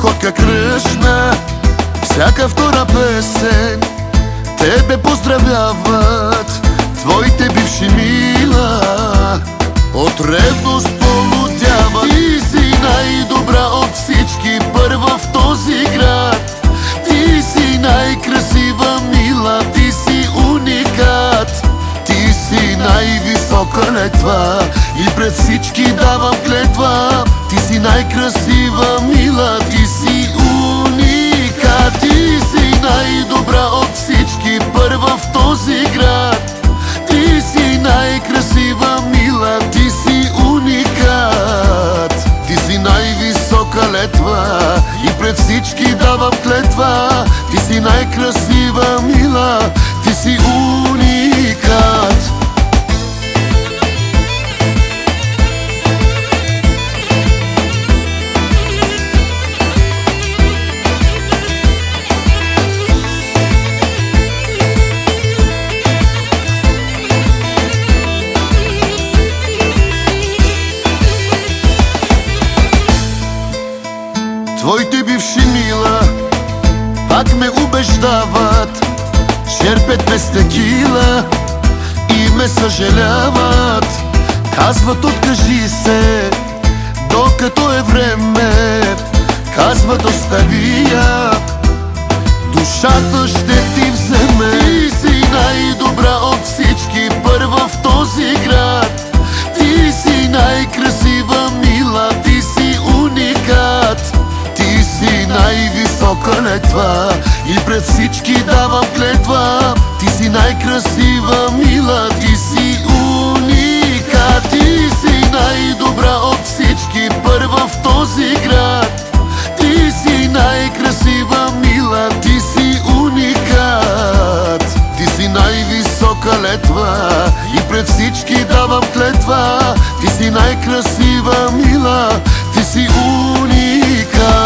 походка кръшна, всяка втора песен тебе поздравяват твоите бивши мила. От ревност полудяват. Ти си най-добра от всички, първа в този град. Ти си най-красива мила, ти си уникат. Ти си най-висока летва и пред всички давам клетва. Ти си най-красива мила, ти си уникат. Ти си най-добра от всички, първа в този град. Ти си най-красива мила, ти си уникат. Ти си най-висока летва и пред всички давам клетва. Ти си най-красива мила, ти си уникат. Твоите бивши мила пак ме убеждават, черпят без текила и ме съжаляват. Казват откажи се, докато е време. Казват остави я, душата ще ти вземе. Ти си най-добра от всички, първа в този град. Ти си най-красива мила, ти си уникат. Ти си най-висока летва и пред всички давам клетва. Ти си най-красива мила, ти си уникат. Ти си най-добра от всички, първа в този град. Ти си най-красива мила, ти си уникат. Ти си най-висока летва и пред всички давам клетва. Ти си най-красива мила, ти си уникат.